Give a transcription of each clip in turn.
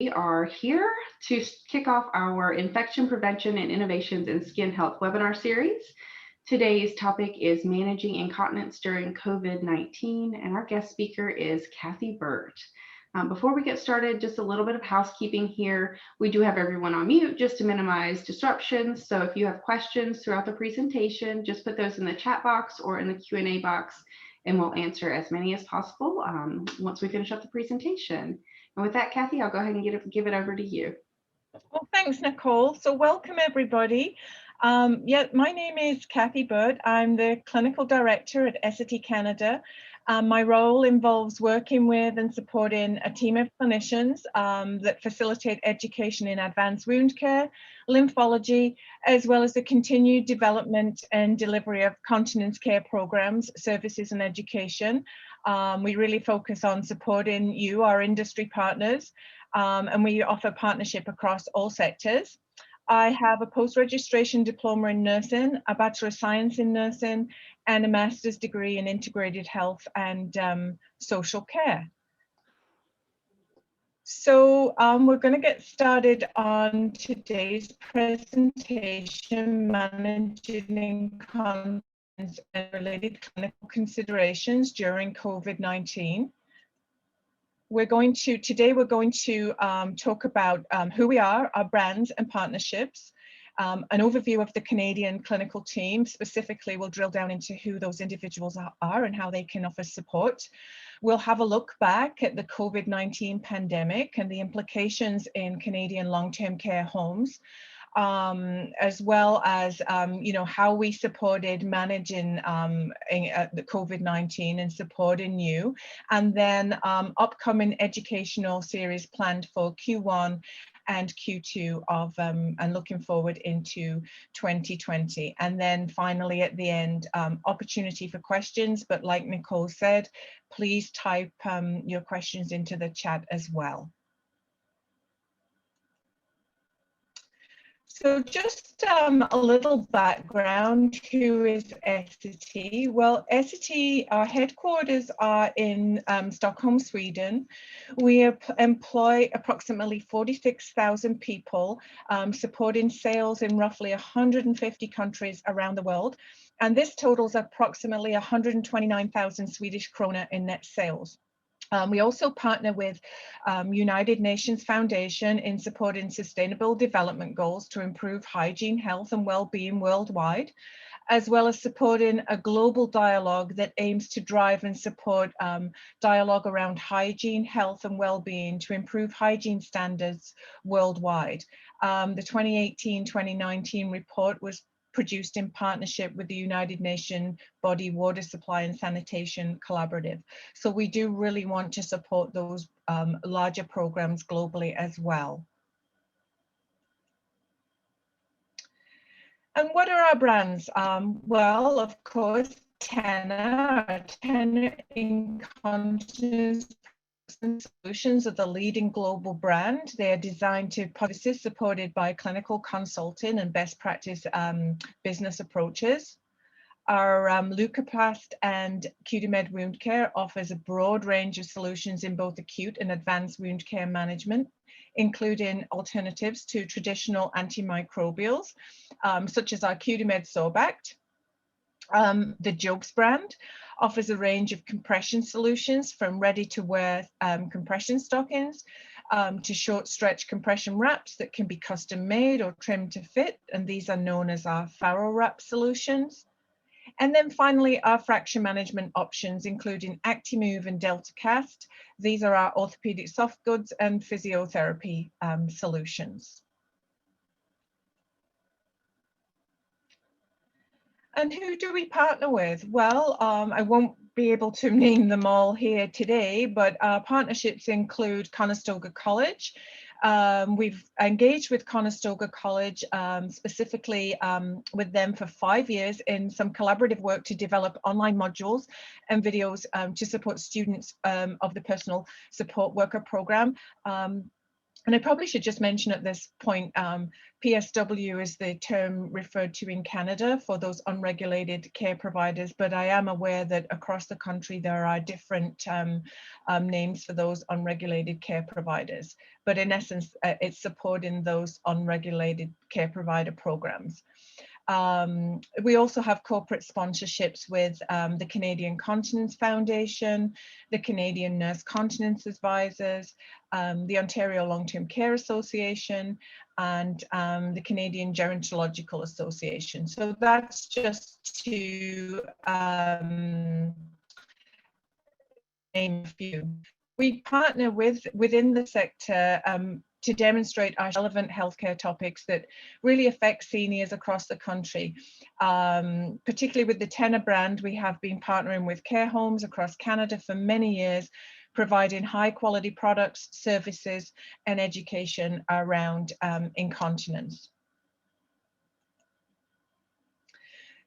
We are here to kick off our Infection Prevention and Innovations in Skin Health webinar series. Today's topic is managing incontinence during COVID-19, and our guest speaker is Kathy Burt. Before we get started, just a little bit of housekeeping here. We do have everyone on mute just to minimize disruptions. So if you have questions throughout the presentation, just put those in the chat box or in the Q&A box, and we'll answer as many as possible once we finish up the presentation. And with that, Kathy, I'll go ahead and give it over to you. Well, thanks, Nicole. So welcome, everybody. My name is Kathy Burt. I'm the Clinical Director at Essity Canada. My role involves working with and supporting a team of clinicians that facilitate education in advanced wound care, lymphology, as well as the continued development and delivery of continence care programs, services, and education. We really focus on supporting you, our industry partners, and we offer partnership across all sectors. I have a post-registration diploma in nursing, a Bachelor of Science in nursing, and a master's degree in integrated health and social care. So we're going to get started on today's presentation, Managing Incontinence and Related Clinical Considerations during COVID-19. Today we're going to talk about who we are, our brands and partnerships, an overview of the Canadian clinical team. Specifically, we'll drill down into who those individuals are and how they can offer support. We'll have a look back at the COVID-19 pandemic and the implications in Canadian long-term care homes, as well as how we supported managing the COVID-19 and supporting you, and then upcoming educational series planned for Q1 and Q2 of and looking forward into 2020. And then finally at the end, opportunity for questions, but like Nicole said, please type your questions into the chat as well. So just a little background, who is Essity? Well, Essity, our headquarters are in Stockholm, Sweden. We employ approximately 46,000 people, supporting sales in roughly 150 countries around the world. And this totals approximately 129,000 Swedish krona in net sales. We also partner with United Nations Foundation in supporting sustainable development goals to improve hygiene, health, and well-being worldwide, as well as supporting a global dialogue that aims to drive and support dialogue around hygiene, health, and well-being to improve hygiene standards worldwide. The 2018-2019 report was produced in partnership with the United Nations Body Water Supply and Sanitation Collaborative. So we do really want to support those larger programs globally as well. And what are our brands? Well, of course, Tena Incontinence Solutions are the leading global brand. They are designed to policies supported by clinical consulting and best practice business approaches. Our Leukoplast and Cutimed Wound Care offers a broad range of solutions in both acute and advanced wound care management, including alternatives to traditional antimicrobials, such as our Cutimed Sorbact. The Jokes brand offers a range of compression solutions, from ready-to-wear compression stockings to short stretch compression wraps that can be custom made or trimmed to fit, and these are known as our Faro Wrap solutions. And then finally, our fracture management options, including ActiMove and DeltaCast. These are our orthopedic soft goods and physiotherapy solutions. And who do we partner with? Well, I won't be able to name them all here today, but our partnerships include Conestoga College. We've engaged with Conestoga College, specifically with them for 5 years in some collaborative work to develop online modules and videos to support students of the personal support worker program. And I probably should just mention at this point, PSW is the term referred to in Canada for those unregulated care providers, but I am aware that across the country there are different names for those unregulated care providers. But in essence, it's supporting those unregulated care provider programs. We also have corporate sponsorships with the Canadian Incontinence Foundation, the Canadian Nurse Continence Advisors, the Ontario Long-Term Care Association, and the Canadian Gerontological Association. So that's just to name a few. We partner within the sector to demonstrate our relevant healthcare topics that really affect seniors across the country. Particularly with the Tenor brand, we have been partnering with care homes across Canada for many years, providing high quality products, services, and education around incontinence.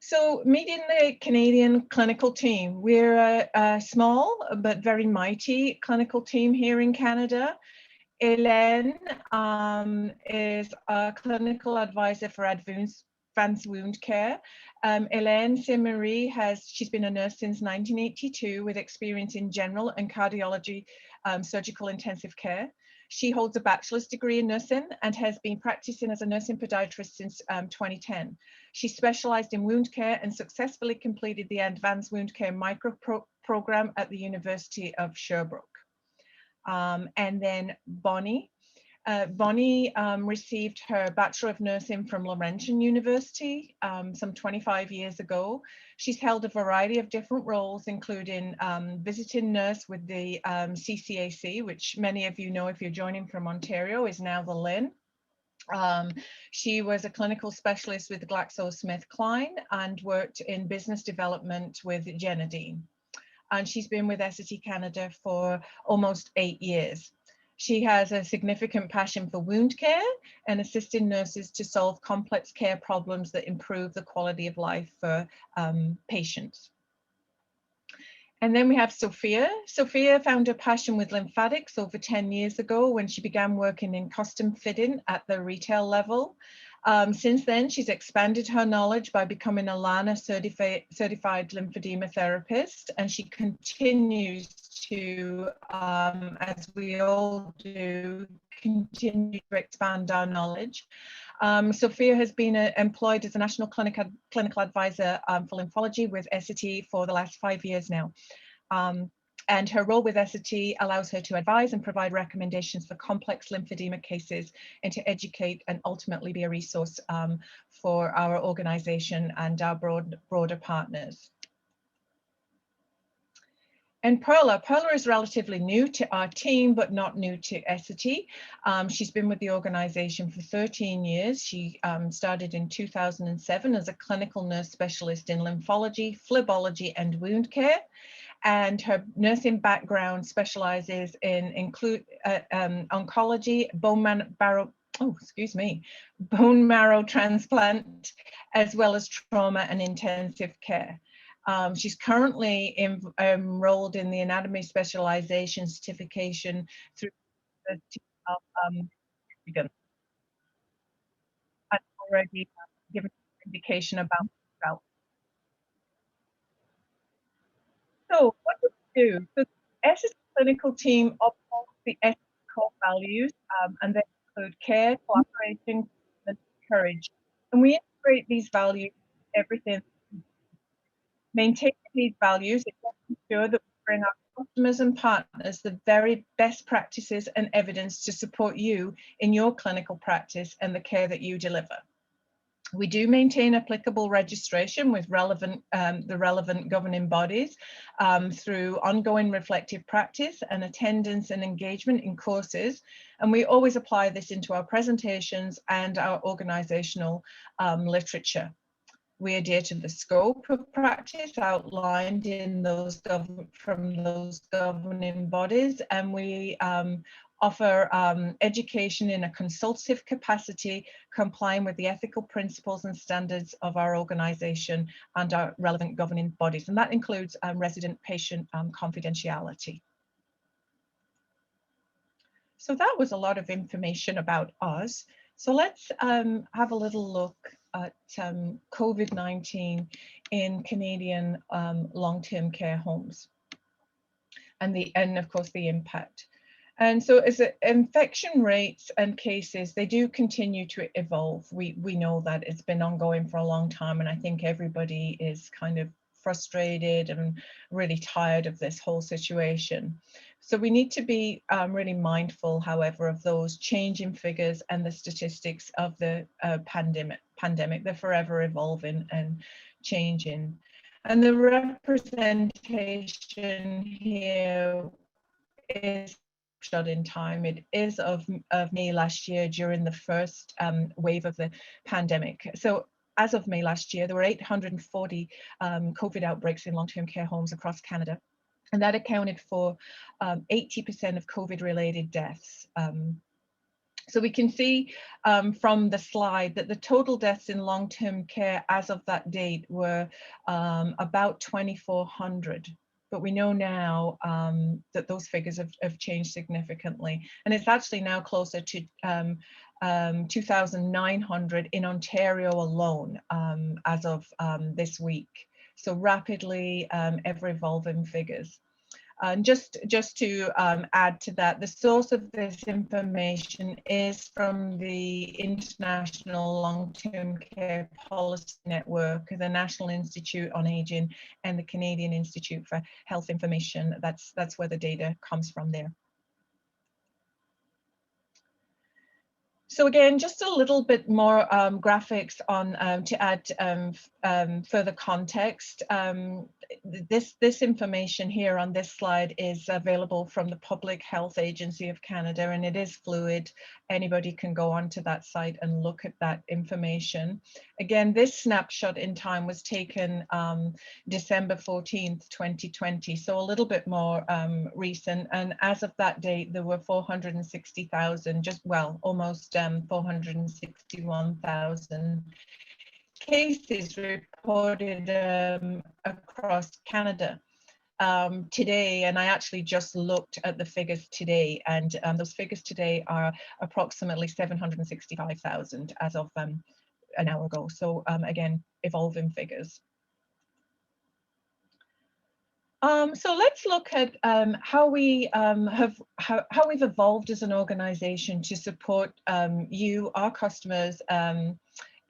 So meeting the Canadian clinical team, we're a small but very mighty clinical team here in Canada. Hélène is a clinical advisor for advanced wound care. Hélène Saint-Marie she's been a nurse since 1982 with experience in general and cardiology surgical intensive care. She holds a bachelor's degree in nursing and has been practicing as a nursing podiatrist since 2010. She specialized in wound care and successfully completed the Advanced Wound Care Micro Program at the University of Sherbrooke. And then Bonnie. Bonnie received her Bachelor of Nursing from Laurentian University some 25 years ago. She's held a variety of different roles, including visiting nurse with the CCAC, which many of you know if you're joining from Ontario is now the LHIN. She was a clinical specialist with GlaxoSmithKline and worked in business development with Genadine. And she's been with Essity Canada for almost 8 years. She has a significant passion for wound care and assisting nurses to solve complex care problems that improve the quality of life for patients. And then we have Sophia. Sophia found her passion with lymphatics over 10 years ago when she began working in custom fitting at the retail level. Since then, she's expanded her knowledge by becoming a LANA certified lymphedema therapist, and she continues to, as we all do, continue to expand our knowledge. Sophia has been employed as a national clinical advisor for lymphology with Essity for the last 5 years now. And her role with Essity allows her to advise and provide recommendations for complex lymphedema cases and to educate and ultimately be a resource for our organization and our broader partners. And Perla is relatively new to our team, but not new to Essity. She's been with the organization for 13 years. She started in 2007 as a clinical nurse specialist in lymphology, phlebology, and wound care. And her nursing background specializes in oncology, bone marrow transplant, as well as trauma and intensive care. She's currently enrolled in the anatomy specialization certification through the University of Michigan. I've already given an indication about herself. So what do we do? So the Essity clinical team upholds the Essity core values, and they include care, cooperation, and courage. And we integrate these values in everything. Maintaining these values, it ensures that we bring our customers and partners the very best practices and evidence to support you in your clinical practice and the care that you deliver. We do maintain applicable registration with the relevant governing bodies through ongoing reflective practice and attendance and engagement in courses. And we always apply this into our presentations and our organizational literature. We adhere to the scope of practice outlined in those from those governing bodies, and we offer education in a consultative capacity, complying with the ethical principles and standards of our organization and our relevant governing bodies. And that includes resident patient confidentiality. So that was a lot of information about us. So let's have a little look at COVID-19 in Canadian long-term care homes and of course the impact. And so as infection rates and cases, they do continue to evolve. We know that it's been ongoing for a long time, and I think everybody is kind of frustrated and really tired of this whole situation. So we need to be really mindful, however, of those changing figures and the statistics of the pandemic. They're forever evolving and changing. And the representation here is shot in time. It is of May last year during the first wave of the pandemic. So as of May last year, there were 840 COVID outbreaks in long-term care homes across Canada. And that accounted for 80% of COVID-related deaths. So we can see from the slide that the total deaths in long-term care as of that date were about 2,400. But we know now that those figures have changed significantly. And it's actually now closer to 2,900 in Ontario alone as of this week. So rapidly ever evolving figures. And just to add to that, the source of this information is from the International Long-Term Care Policy Network, the National Institute on Aging, and the Canadian Institute for Health Information. That's where the data comes from there. So again, just a little bit more graphics on to add further context. This information here on this slide is available from the Public Health Agency of Canada, and it is fluid. Anybody can go onto that site and look at that information. Again, this snapshot in time was taken December 14th, 2020, so a little bit more recent. And as of that date, there were 460,000, almost 461,000 cases reported across Canada today. And I actually just looked at the figures today, and those figures today are approximately 765,000 as of an hour ago. So again, evolving figures. So let's look at how we've evolved as an organization to support you, our customers,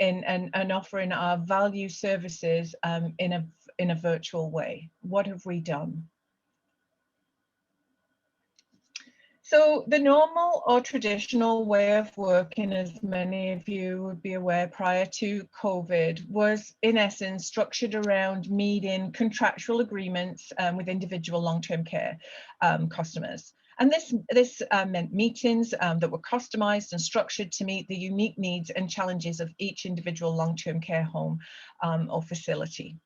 in offering our value services in a virtual way. What have we done? So the normal or traditional way of working, as many of you would be aware prior to COVID, was in essence structured around meeting contractual agreements with individual long-term care customers. And this meant meetings that were customized and structured to meet the unique needs and challenges of each individual long-term care home or facility.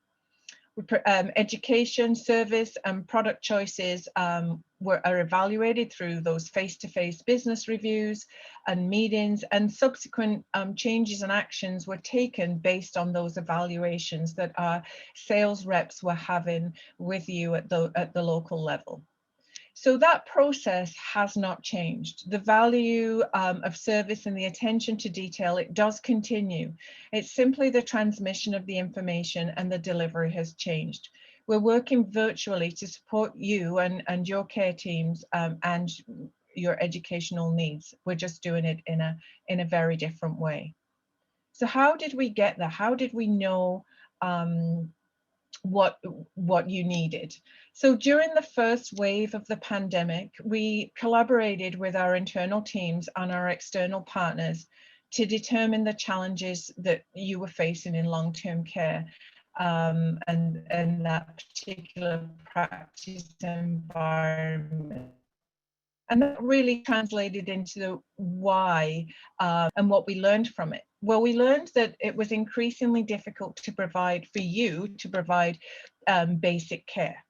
Education, service, and product choices are evaluated through those face-to-face business reviews and meetings, and subsequent changes and actions were taken based on those evaluations that our sales reps were having with you at the local level. So that process has not changed. The value of service and the attention to detail, it does continue. It's simply the transmission of the information and the delivery has changed. We're working virtually to support you and your care teams and your educational needs. We're just doing it in a very different way. So how did we get there? How did we know what you needed? So during the first wave of the pandemic, we collaborated with our internal teams and our external partners to determine the challenges that you were facing in long-term care and that particular practice environment. And that really translated into the why and what we learned from it. Well, we learned that it was increasingly difficult to provide basic care.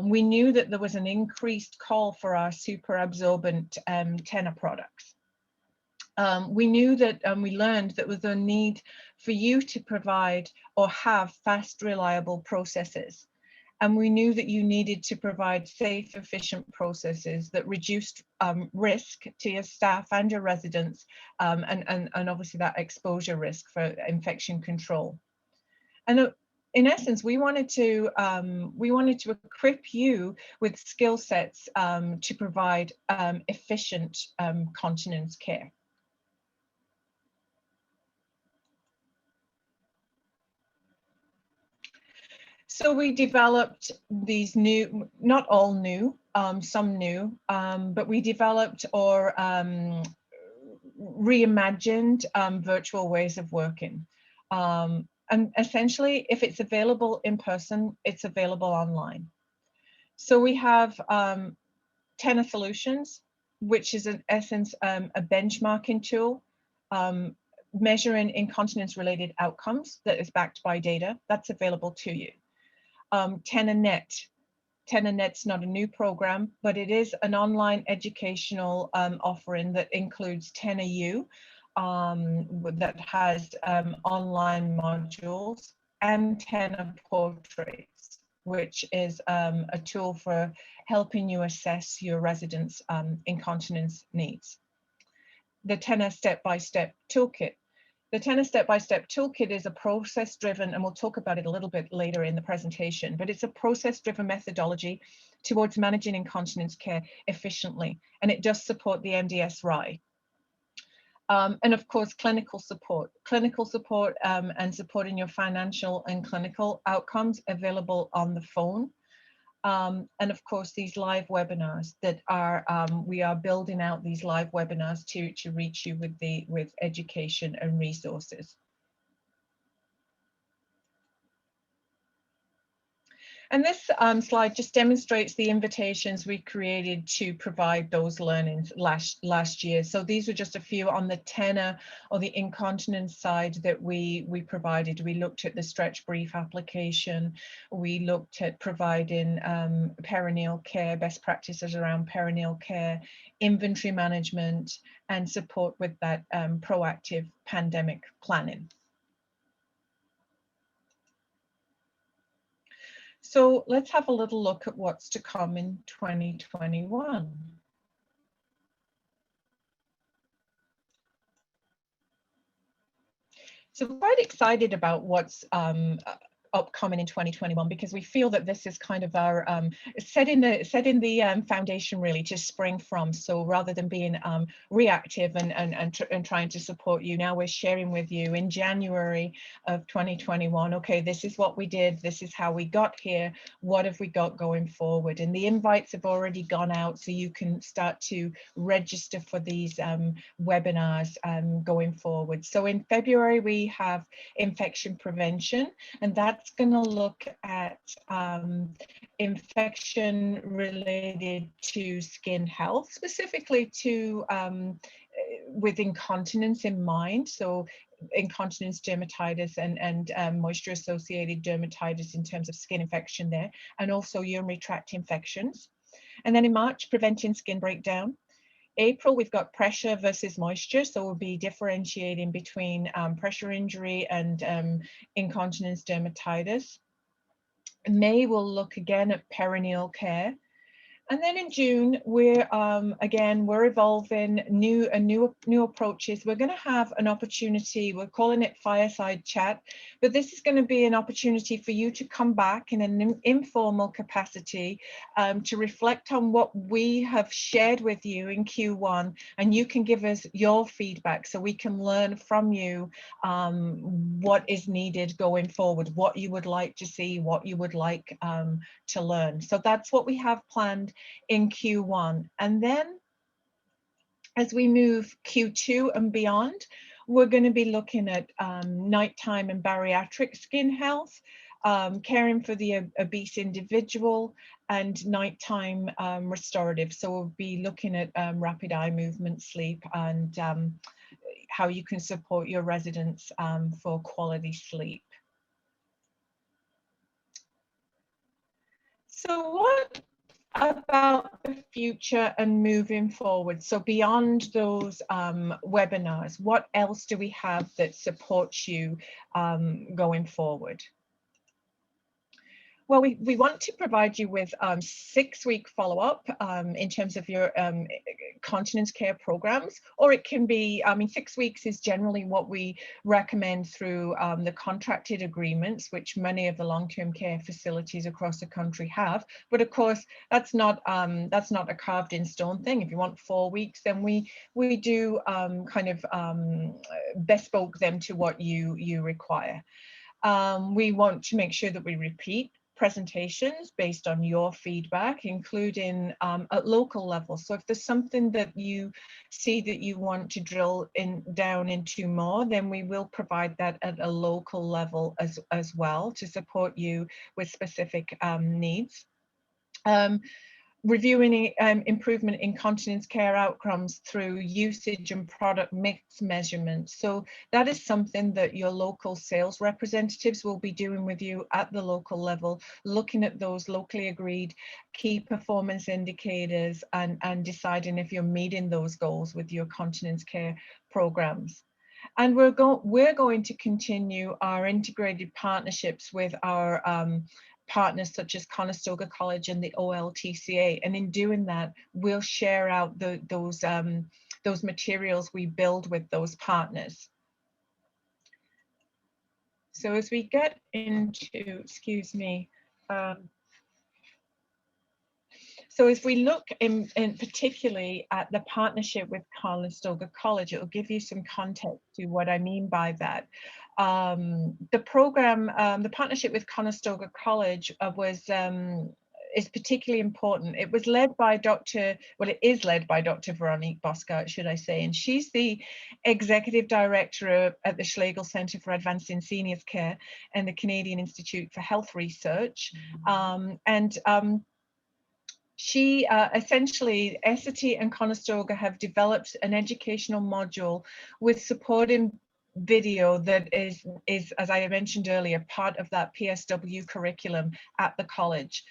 We knew that there was an increased call for our super absorbent tenor products. We knew that we learned that there was a need for you to provide or have fast, reliable processes. And we knew that you needed to provide safe, efficient processes that reduced risk to your staff and your residents, and obviously that exposure risk for infection control. And in essence, we wanted to equip you with skill sets to provide efficient continence care. So we developed these new, not all new, some new, but we developed or reimagined virtual ways of working. And essentially, if it's available in person, it's available online. So we have TENA Solutions, which is in essence a benchmarking tool, measuring incontinence-related outcomes that is backed by data. That's available to you. TENA-Net. TENA-Net's not a new program, but it is an online educational offering that includes TENA-U, that has online modules, and TENA Portraits, which is a tool for helping you assess your residents' incontinence needs. The TENA Step-by-Step Toolkit. The TENA Step-by-Step Toolkit is a process-driven, and we'll talk about it a little bit later in the presentation, but it's a process-driven methodology towards managing incontinence care efficiently, and it does support the MDS-RI. And of course, clinical support and supporting your financial and clinical outcomes available on the phone. And of course, these live webinars that are, we are building out these live webinars to reach you with education and resources. And this slide just demonstrates the invitations we created to provide those learnings last year. So these were just a few on the TENA or the incontinence side that we provided. We looked at the stretch brief application. We looked at providing perineal care, best practices around perineal care, inventory management, and support with that proactive pandemic planning. So let's have a little look at what's to come in 2021. So we're quite excited about what's upcoming in 2021, because we feel that this is kind of our setting the foundation really to spring from. So rather than being reactive and trying to support you, now we're sharing with you in January of 2021, okay, this is what we did, this is how we got here, what have we got going forward? And the invites have already gone out, so you can start to register for these webinars going forward. So in February we have infection prevention, and that's going to look at infection related to skin health, specifically to with incontinence in mind. So incontinence dermatitis and moisture associated dermatitis in terms of skin infection there, and also urinary tract infections. And then in March, preventing skin breakdown. April, we've got pressure versus moisture, so we'll be differentiating between pressure injury and incontinence dermatitis. May, we'll look again at perineal care. And then in June, we're evolving new approaches. We're going to have an opportunity, we're calling it fireside chat, but this is going to be an opportunity for you to come back in an informal capacity to reflect on what we have shared with you in Q1, and you can give us your feedback so we can learn from you what is needed going forward, what you would like to see, what you would like to learn. So that's what we have planned in Q1. And then as we move Q2 and beyond, we're going to be looking at nighttime and bariatric skin health, caring for the obese individual, and nighttime restorative. So we'll be looking at rapid eye movement, sleep, and how you can support your residents for quality sleep. So what about the future and moving forward? So beyond those webinars, what else do we have that supports you going forward? Well, we want to provide you with 6-week follow-up in terms of your continence care programs, or it can be, 6 weeks is generally what we recommend through the contracted agreements, which many of the long-term care facilities across the country have. But of course, that's not a carved in stone thing. If you want 4 weeks, then we do bespoke them to what you require. We want to make sure that we repeat presentations based on your feedback, including at local level. So if there's something that you see that you want to drill down into more, then we will provide that at a local level as well to support you with specific needs. Reviewing improvement in continence care outcomes through usage and product mix measurements. So that is something that your local sales representatives will be doing with you at the local level, looking at those locally agreed key performance indicators and deciding if you're meeting those goals with your continence care programs. And we're going to continue our integrated partnerships with our partners such as Conestoga College and the OLTCA, and in doing that, we'll share out those materials we build with those partners. So as we get into, so if we look in particularly at the partnership with Conestoga College, it will give you some context to what I mean by that. The program, the partnership with Conestoga College is particularly important. It was led by it is led by Dr. Veronique Boscart, should I say, and she's the Executive Director at the Schlegel Centre for Advancing Seniors Care and the Canadian Institute for Health Research. She essentially, Essity and Conestoga have developed an educational module with supporting video that is, as I mentioned earlier, part of that PSW curriculum at the college.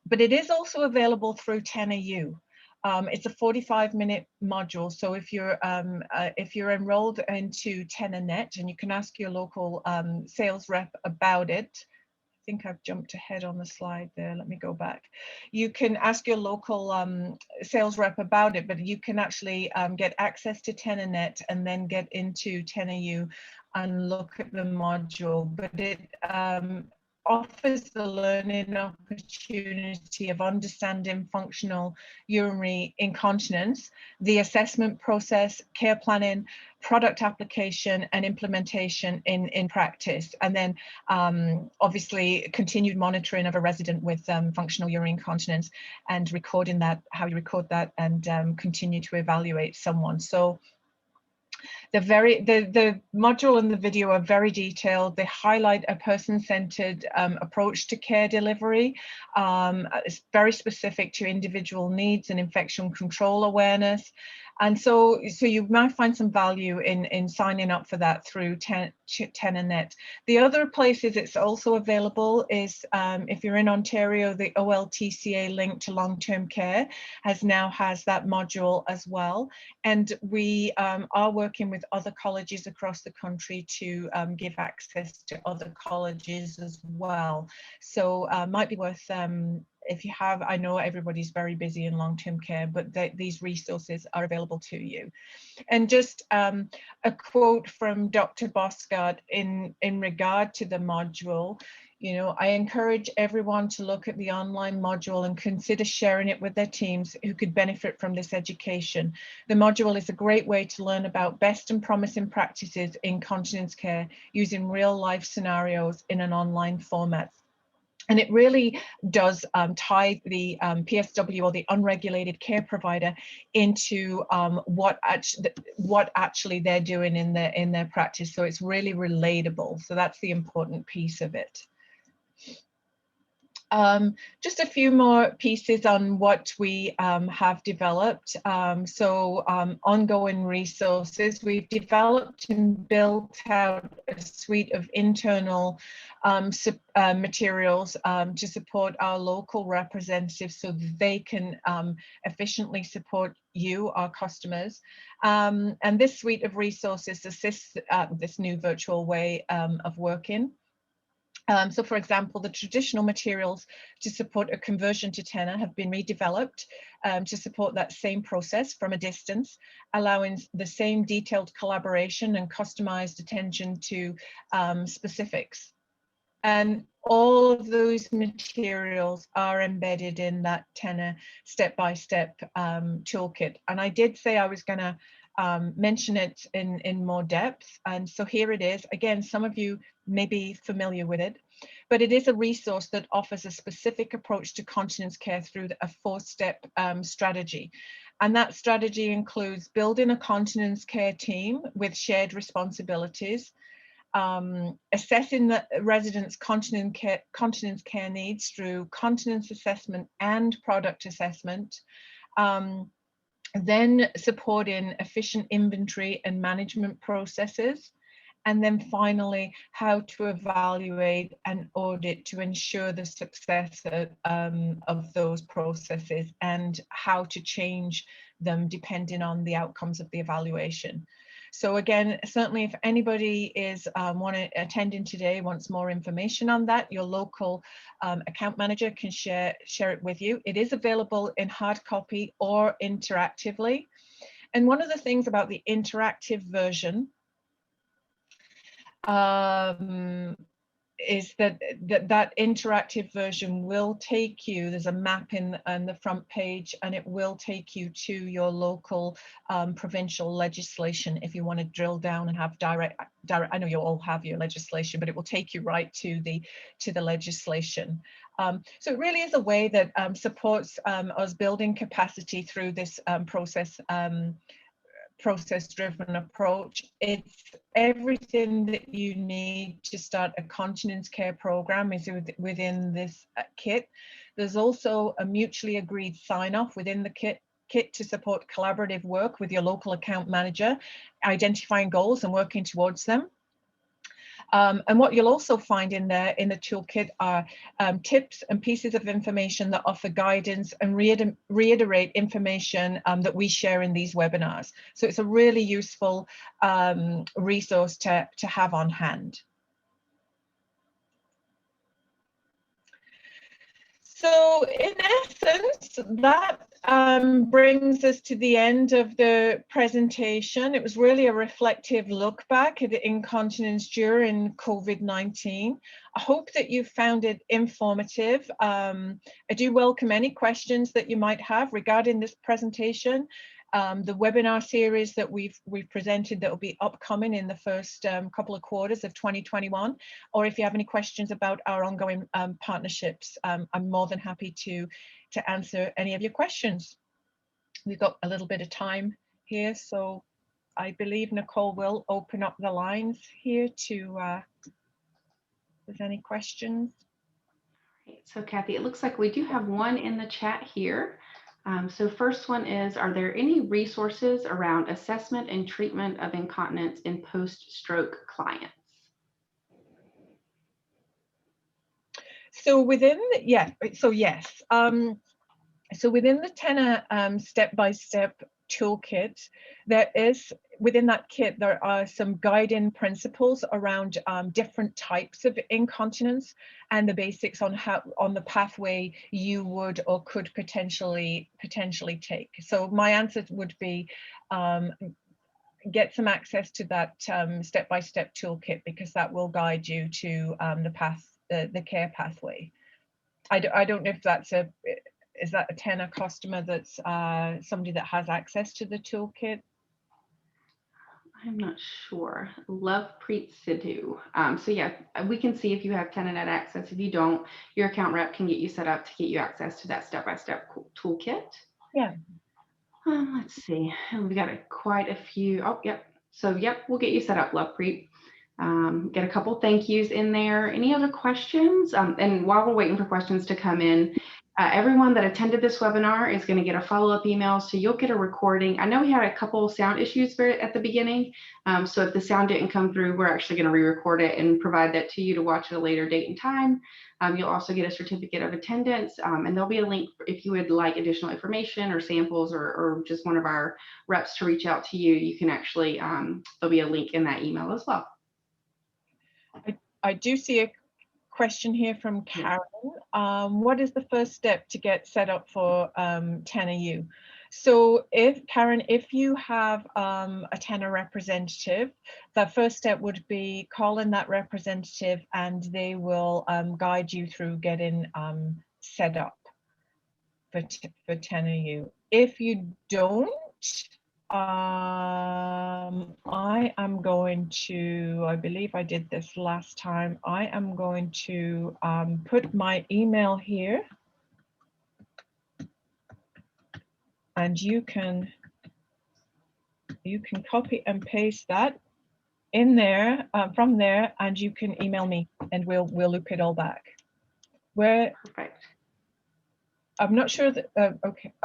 But it is also available through 10AU. It's a 45-minute module. So if you're enrolled into TenaNet, and you can ask your local sales rep about it. I think I've jumped ahead on the slide there. Let me go back. You can ask your local sales rep about it, but you can actually get access to TenaNet and then get into 10AU and look at the module. But it offers the learning opportunity of understanding functional urinary incontinence, the assessment process, care planning, product application and implementation in practice, and then obviously continued monitoring of a resident with functional urinary incontinence and recording that, how you record that, and continue to evaluate someone. So the module and the video are very detailed. They highlight a person-centered approach to care delivery. It's very specific to individual needs and infection control awareness. And so you might find some value in signing up for that through TenaNet. The other places it's also available is if you're in Ontario, the OLTCA link to long-term care has that module as well. And we are working with other colleges across the country to give access to other colleges as well. So might be worth if you have, I know everybody's very busy in long-term care, but these resources are available to you. And just a quote from Dr. Boscart in regard to the module. You know, I encourage everyone to look at the online module and consider sharing it with their teams who could benefit from this education. The module is a great way to learn about best and promising practices in continence care using real life scenarios in an online format. And it really does tie the PSW, or the unregulated care provider, into what actually they're doing in their practice. So it's really relatable. So that's the important piece of it. Just a few more pieces on what we have developed. Ongoing resources. We've developed and built out a suite of internal materials to support our local representatives so that they can efficiently support you, our customers. And this suite of resources assists this new virtual way of working. So for example, the traditional materials to support a conversion to TENA have been redeveloped to support that same process from a distance, allowing the same detailed collaboration and customized attention to specifics. And all of those materials are embedded in that TENA step-by-step toolkit. And I did say I was going to mention it in more depth. And so here it is. Again, some of you may be familiar with it, but it is a resource that offers a specific approach to continence care through a 4-step strategy. And that strategy includes building a continence care team with shared responsibilities, assessing the residents' continence care needs through continence assessment and product assessment, then supporting efficient inventory and management processes, and then finally how to evaluate and audit to ensure the success of those processes and how to change them depending on the outcomes of the evaluation. So again, certainly if anybody is attending today, wants more information on that, your local account manager can share it with you. It is available in hard copy or interactively. And one of the things about the interactive version is that interactive version will take you, there's a map in the front page, and it will take you to your local provincial legislation if you want to drill down and have direct, I know you all have your legislation, but it will take you right to the legislation. So it really is a way that supports us building capacity through this process-driven approach. It's everything that you need to start a continence care program is within this kit. There's also a mutually agreed sign-off within the kit to support collaborative work with your local account manager, identifying goals and working towards them. And what you'll also find in there in the toolkit are tips and pieces of information that offer guidance and reiterate information that we share in these webinars. So it's a really useful resource to have on hand. So in essence, that brings us to the end of the presentation. It was really a reflective look back at incontinence during COVID-19. I hope that you found it informative. I do welcome any questions that you might have regarding this presentation. The webinar series that we've presented that will be upcoming in the first couple of quarters of 2021, or if you have any questions about our ongoing partnerships, I'm more than happy to answer any of your questions. We've got a little bit of time here, so I believe Nicole will open up the lines here to if there's any questions. So Kathy, it looks like we do have one in the chat here. So first one is, are there any resources around assessment and treatment of incontinence in post-stroke clients? So within, yes. So within the TENA step-by-step toolkit, there is, within that kit, there are some guiding principles around different types of incontinence and the basics on the pathway you would or could potentially take. So my answer would be get some access to that step-by-step toolkit, because that will guide you to the care pathway. I don't know if that's is that a TENA customer that's somebody that has access to the toolkit? I'm not sure. Lovepreet Sidhu. So yeah, we can see if you have TENAnet access. If you don't, your account rep can get you set up to get you access to that step-by-step toolkit. Yeah. Let's see. We got quite a few. Oh, yep. So yep, we'll get you set up, Lovepreet. Get a couple thank yous in there. Any other questions? And while we're waiting for questions to come in, everyone that attended this webinar is going to get a follow-up email, so you'll get a recording. I know we had a couple sound issues at the beginning, so if the sound didn't come through, we're actually going to re-record it and provide that to you to watch at a later date and time. You'll also get a certificate of attendance, and there'll be a link if you would like additional information or samples, or just one of our reps to reach out to you. You can actually, there'll be a link in that email as well. I do see a question here from Yeah. Karen. What is the first step to get set up for TENA-U? So Karen, if you have a TENA representative, the first step would be calling that representative and they will guide you through getting set up for TENA-U. If you don't, I am going to, I believe I did this last time, I am going to put my email here, and you can copy and paste that in there, from there, and you can email me and we'll loop it all back. Perfect. I'm not sure that,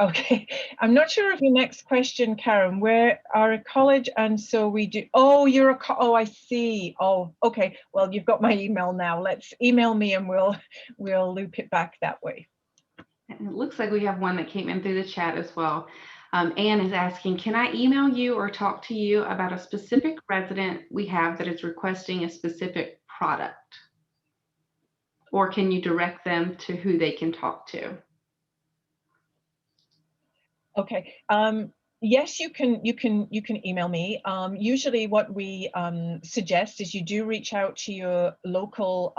okay. I'm not sure of your next question, Karen. Where are a college and so we do, oh, oh, I see. Oh, okay. Well, you've got my email now. Let's email me and we'll loop it back that way. And it looks like we have one that came in through the chat as well. Anne is asking, can I email you or talk to you about a specific resident we have that is requesting a specific product? Or can you direct them to who they can talk to? Okay. Yes, you can email me. Usually what we suggest is you do reach out to your local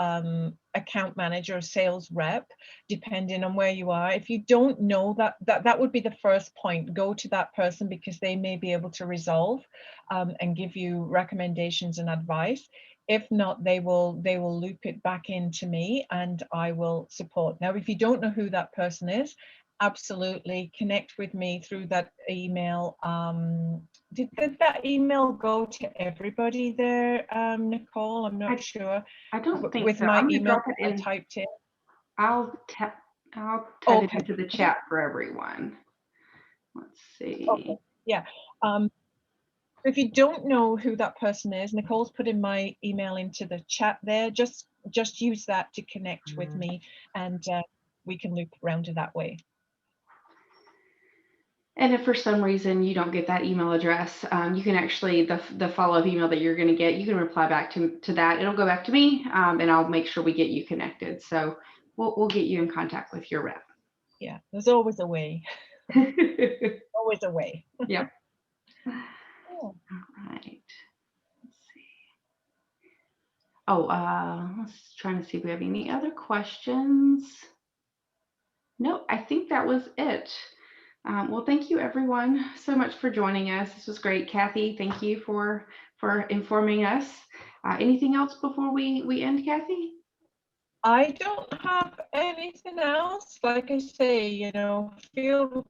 account manager or sales rep, depending on where you are. If you don't know that would be the first point. Go to that person because they may be able to resolve and give you recommendations and advice. If not, they will loop it back into me and I will support. Now, if you don't know who that person is, absolutely connect with me through that email. Did that email go to everybody there, Nicole? I'm not sure. I don't think with so. my I'm gonna email drop it in. I typed in. I'll type it into the chat for everyone. Let's see. Okay. Yeah. If you don't know who that person is, Nicole's putting my email into the chat there. Just use that to connect with me, and we can loop around it that way. And if for some reason you don't get that email address, you can actually, the follow-up email that you're going to get, you can reply back to that. It'll go back to me, and I'll make sure we get you connected. So we'll get you in contact with your rep. Yeah, there's always a way. Always a way. Yeah. All right. Let's see. Oh, let's try to see if we have any other questions. No, I think that was it. Well, thank you everyone so much for joining us. This was great. Kathy, thank you for informing us. Anything else before we end, Kathy? I don't have anything else. Like I say, feel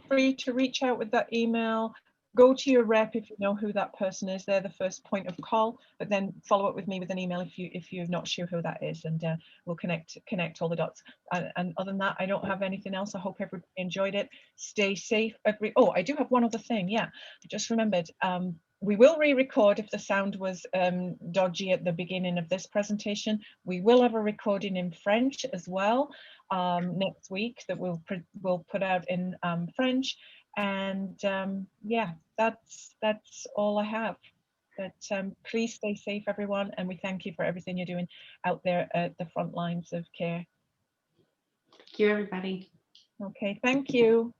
free to reach out with that email. Go to your rep if you know who that person is. They're the first point of call, but then follow up with me with an email if you're not sure who that is, and we'll connect all the dots. And other than that, I don't have anything else. I hope everybody enjoyed it. Stay safe. Oh, I do have one other thing. Yeah, I just remembered. We will re-record if the sound was dodgy at the beginning of this presentation. We will have a recording in French as well next week that we'll put out in French. And yeah, that's all I have. But please stay safe, everyone, and we thank you for everything you're doing out there at the front lines of care. Thank you, everybody. Okay, thank you.